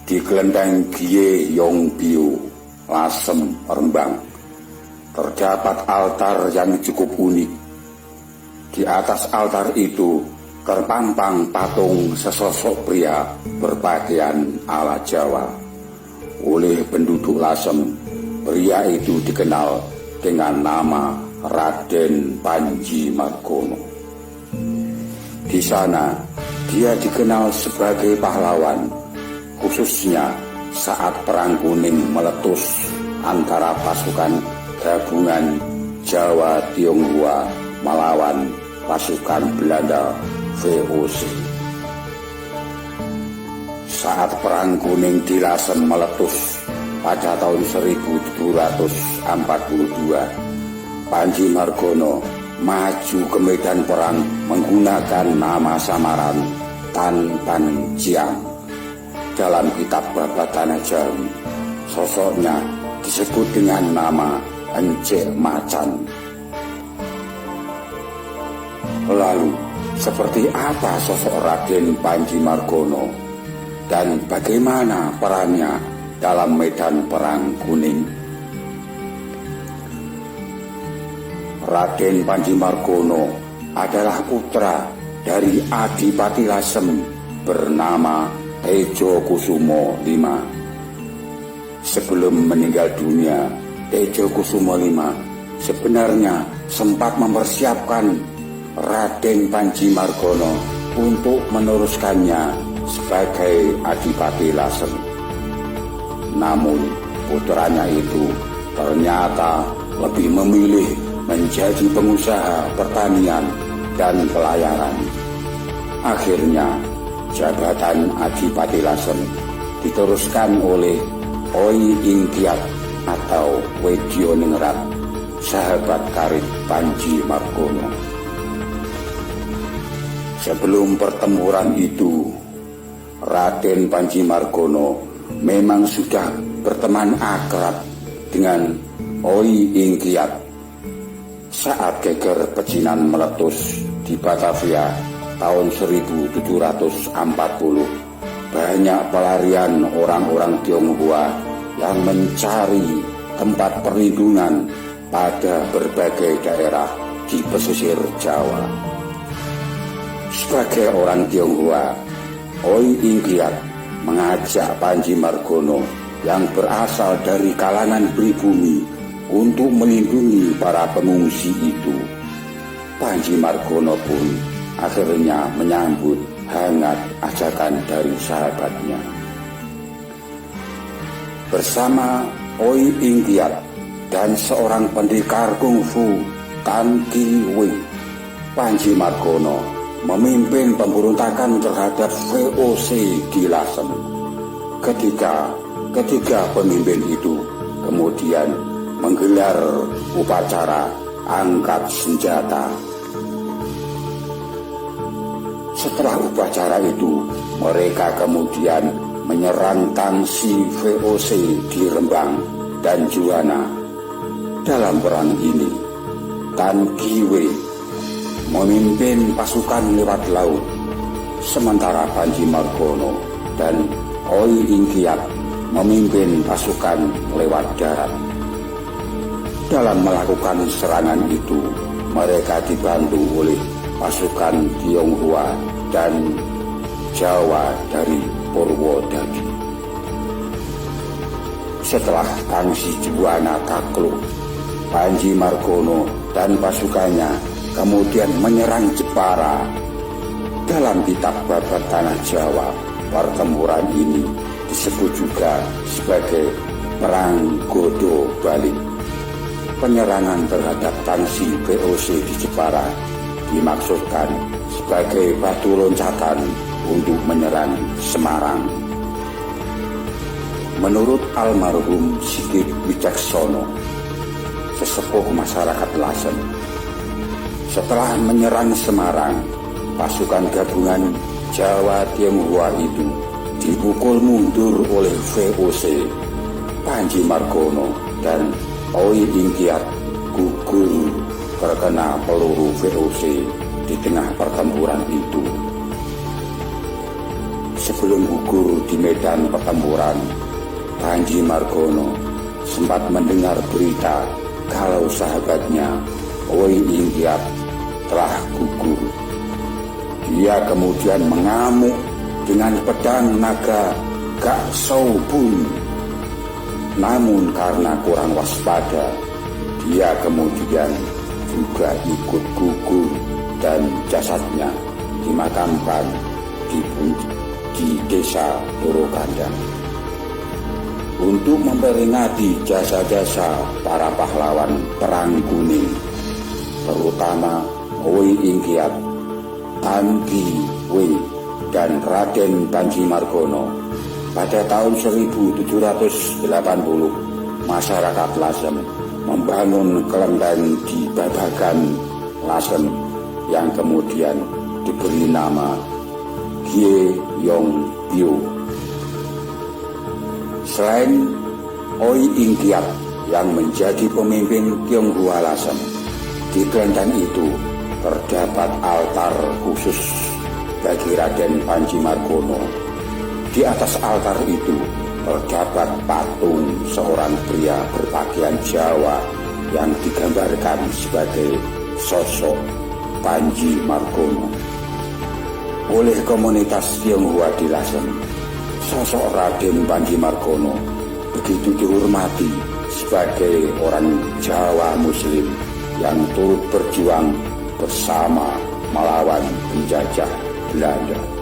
di kelenteng Gie Yongbyo, Lasem, Rembang, terdapat altar yang cukup unik. Di atas altar itu terpampang patung sesosok pria berpakaian ala Jawa. Oleh penduduk Lasem, pria itu dikenal dengan nama Raden Panji Margono. Di sana, dia dikenal sebagai pahlawan, khususnya saat Perang Kuning meletus antara pasukan gabungan Jawa Tionghoa melawan pasukan Belanda VOC. Saat Perang Kuning di Lasem meletus pada tahun 1742, Panji Margono maju ke medan perang menggunakan nama samaran Tan Pan Jiang. Dalam kitab Babat Tanah Jawi, sosoknya disebut dengan nama Encik Macan. Lalu, seperti apa sosok Raden Panji Margono dan bagaimana perannya dalam medan Perang Kuning? Raden Panji Margono adalah putra dari Adipati Lasem bernama Tejo Kusumo V. Sebelum meninggal dunia, Tejo Kusumo V sebenarnya sempat mempersiapkan Raden Panji Margono untuk meneruskannya sebagai Adipati Lasem. Namun putranya itu ternyata lebih memilih menjadi pengusaha pertanian dan pelayaran. Akhirnya jabatan Adipati Lasem diteruskan oleh Oi Ingkiat atau Wedyo Ningrat, sahabat karib Panji Margono. Sebelum pertempuran itu, Raden Panji Margono memang sudah berteman akrab dengan Oi Ingkiat. Saat geger pecinan meletus di Batavia tahun 1740, banyak pelarian orang-orang Tionghoa yang mencari tempat perlindungan pada berbagai daerah di pesisir Jawa. Sebagai orang Tionghoa, Oi Ingkiat mengajak Panji Margono yang berasal dari kalangan pribumi untuk melindungi para pengungsi itu. Panji Margono pun akhirnya menyambut hangat ajakan dari sahabatnya. Bersama Oi Ingkiat dan seorang pendekar kungfu Tan Ki Wei, Panji Margono memimpin pemberontakan terhadap VOC di Lasem. Ketiga pemimpin itu kemudian menggelar upacara angkat senjata. Setelah upacara itu, mereka kemudian menyerang tangsi VOC di Rembang dan Juwana. Dalam perang ini, Tan Ki Wei memimpin pasukan lewat laut, sementara Panji Margono dan Oi Ingkiat memimpin pasukan lewat darat. Dalam melakukan serangan itu, mereka dibantu oleh pasukan Tionghoa dan Jawa dari Purwodadi. Setelah tangsi Juwana takluk, Panji Margono dan pasukannya kemudian menyerang Jepara. Dalam kitab Babat Tanah Jawa, pertempuran ini disebut juga sebagai Perang Godo Balik. Penyerangan terhadap tangsi VOC di Jepara dimaksudkan sebagai batu loncatan untuk menyerang Semarang. Menurut almarhum Sigit Wicaksono, sesepuh masyarakat Lasem, setelah menyerang Semarang, pasukan gabungan Jawa Tionghoa itu dipukul mundur oleh VOC. Panji Margono dan Oi Ingkiat gugur terkena peluru VOC di tengah pertempuran itu. sebelum gugur di medan pertempuran, Panji Margono sempat mendengar berita kalau sahabatnya Oi Ingkiat telah gugur. Dia kemudian mengamuk dengan pedang naga Gak Sau Bun. Namun karena kurang waspada, dia kemudian juga ikut gugur dan jasadnya dimakamkan di desa Torokandang. Untuk memperingati jasa-jasa para pahlawan Perang Kuning, terutama Oi Ingkiat, Tan Ki Wei, dan Raden Panji Margono, pada tahun 1780 masyarakat Lasem membangun kelenteng di Babagan Lasem yang kemudian diberi nama Gyeongbyo. Selain Oi Ingkiat yang menjadi pemimpin Tionghoa Lasem, di kelenteng itu terdapat altar khusus bagi Raden Panji Margono. Di atas altar itu terdapat patung seorang pria berpakaian Jawa yang digambarkan sebagai sosok Panji Margono. Oleh komunitas Tionghoa di Lasem, sosok Raden Panji Margono begitu dihormati sebagai orang Jawa Muslim yang turut berjuang bersama melawan penjajah Belanda.